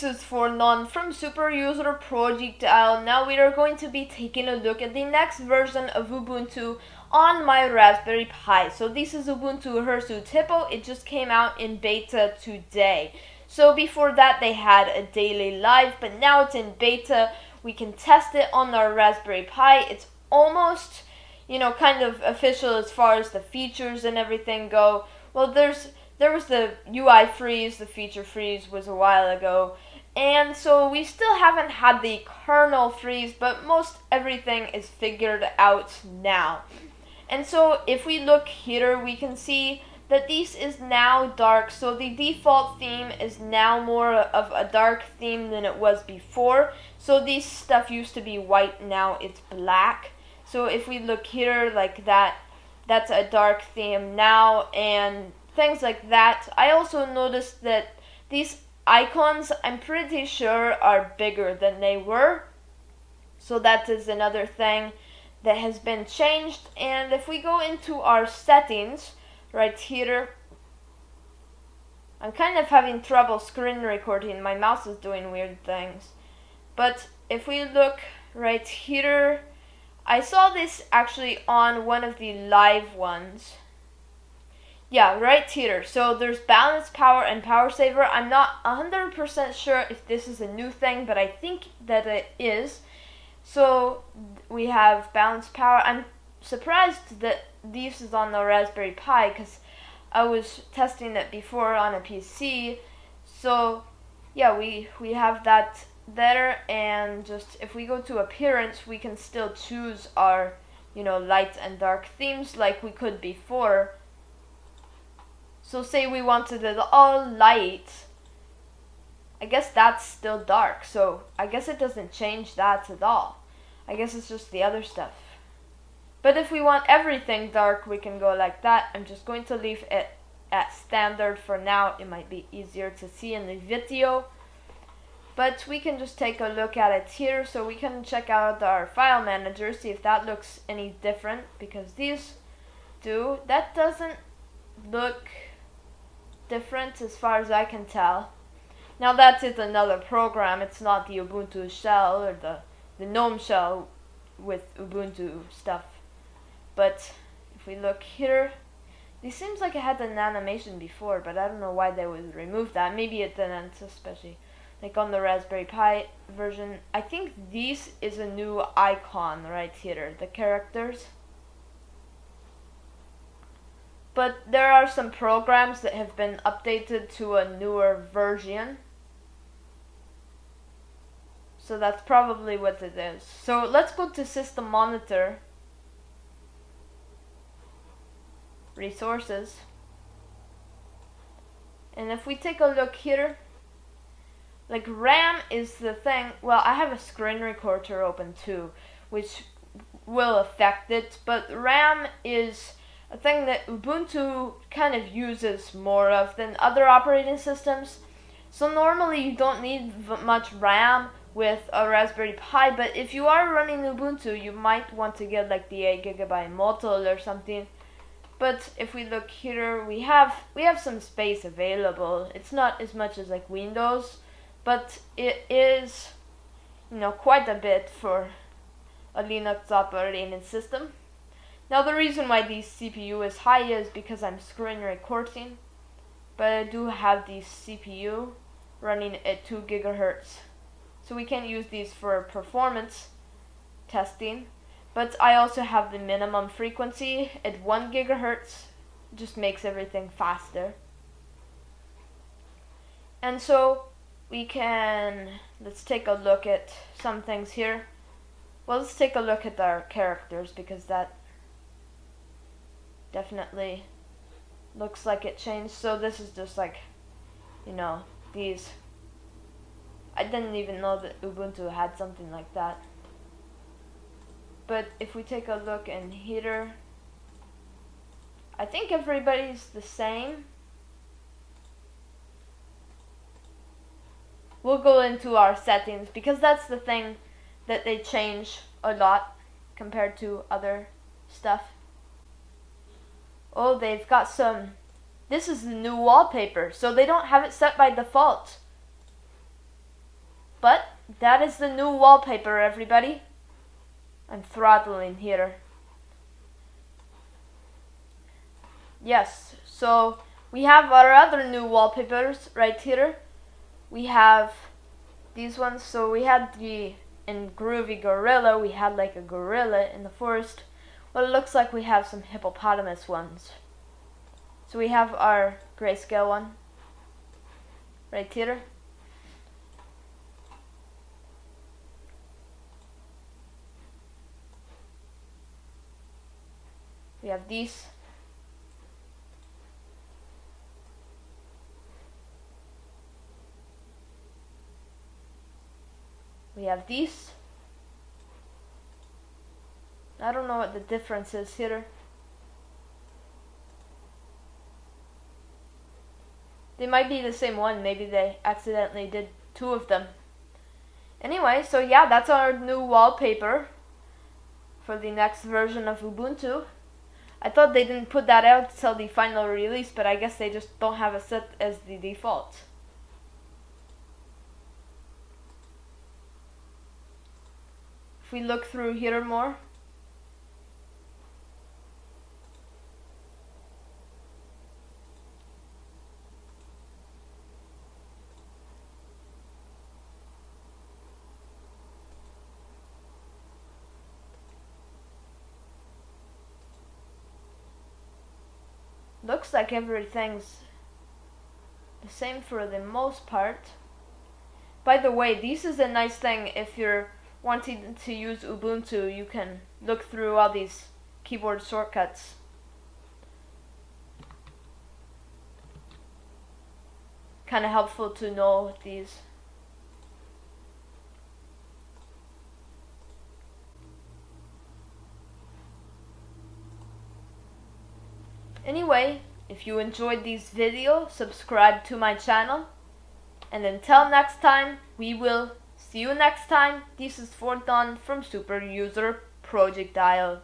this is Fortnon from Superuser Projectile. Now we are going to be taking a look at the next version of Ubuntu on my Raspberry Pi. So this is Ubuntu Hirsute Hippo. It just came out in beta today. So before that they had a daily live, but now it's in beta. We can test it on our Raspberry Pi. It's almost, kind of official as far as the features and everything go. Well, there was the UI freeze, the feature freeze was a while ago, and so we still haven't had the kernel freeze, but most everything is figured out now. And so if we look here, we can see that this is now dark, so the default theme is now more of a dark theme than it was before. So this stuff used to be white, now it's black. So if we look here like that, that's a dark theme now, and things like that. I also noticed that these icons, I'm pretty sure, are bigger than they were. So that is another thing that has been changed. And if we go into our settings right here, I'm kind of having trouble screen recording. My mouse is doing weird things. But if we look right here, I saw this actually on one of the live ones. Yeah, right here. So there's balance, power, and power saver. I'm not 100% sure if this is a new thing, but I think that it is. So we have balance, power. I'm surprised that this is on the Raspberry Pi because I was testing it before on a PC. So yeah, we have that there, and just if we go to appearance, we can still choose our light and dark themes like we could before. So say we wanted it all light, I guess that's still dark, so I guess it doesn't change that at all. I guess it's just the other stuff. But if we want everything dark, we can go like that. I'm just going to leave it at standard for now. It might be easier to see in the video. But we can just take a look at it here, so we can check out our file manager, see if that looks any different, because these do. That doesn't look different as far as I can tell. Now that is another program. It's not the Ubuntu shell or the GNOME shell with Ubuntu stuff. But if we look here, this seems like it had an animation before, but I don't know why they would remove that. Maybe it didn't, especially like on the Raspberry Pi version. I think this is a new icon right here, the characters. But there are some programs that have been updated to a newer version. So that's probably what it is. So let's go to System Monitor, Resources. And if we take a look here, like RAM is the thing. Well, I have a screen recorder open too, which will affect it. But RAM is a thing that Ubuntu kind of uses more of than other operating systems. So normally you don't need much RAM with a Raspberry Pi, but if you are running Ubuntu, you might want to get like the 8GB model or something. But if we look here, we have some space available. It's not as much as like Windows, but it is quite a bit for a Linux operating system. Now the reason why the CPU is high is because I'm screen recording, but I do have the CPU running at 2 GHz. So we can use these for performance testing, but I also have the minimum frequency at 1 GHz, just makes everything faster. And so we can, let's take a look at some things here. Well, let's take a look at our characters, because that definitely looks like it changed. So this is just like, these. I didn't even know that Ubuntu had something like that. But if we take a look in here, I think everybody's the same. We'll go into our settings, because that's the thing that they change a lot compared to other stuff. Oh, they've got some, this is the new wallpaper, so they don't have it set by default. But that is the new wallpaper, everybody. I'm throttling here. Yes, so we have our other new wallpapers right here. We have these ones. So we had in Groovy Gorilla, we had like a gorilla in the forest. Well, it looks like we have some hippopotamus ones. So we have our grayscale one right here. We have these. We have these. I don't know what the difference is here. They might be the same one. Maybe they accidentally did two of them. Anyway, so yeah, that's our new wallpaper for the next version of Ubuntu. I thought they didn't put that out till the final release, but I guess they just don't have it set as the default. If we look through here more, looks like everything's the same for the most part. By the way, this is a nice thing. If you're wanting to use Ubuntu, you can look through all these keyboard shortcuts. Kind of helpful to know these. Anyway, if you enjoyed this video, subscribe to my channel. And until next time, we will see you next time. This is Fortnon from Superuser Project Dial.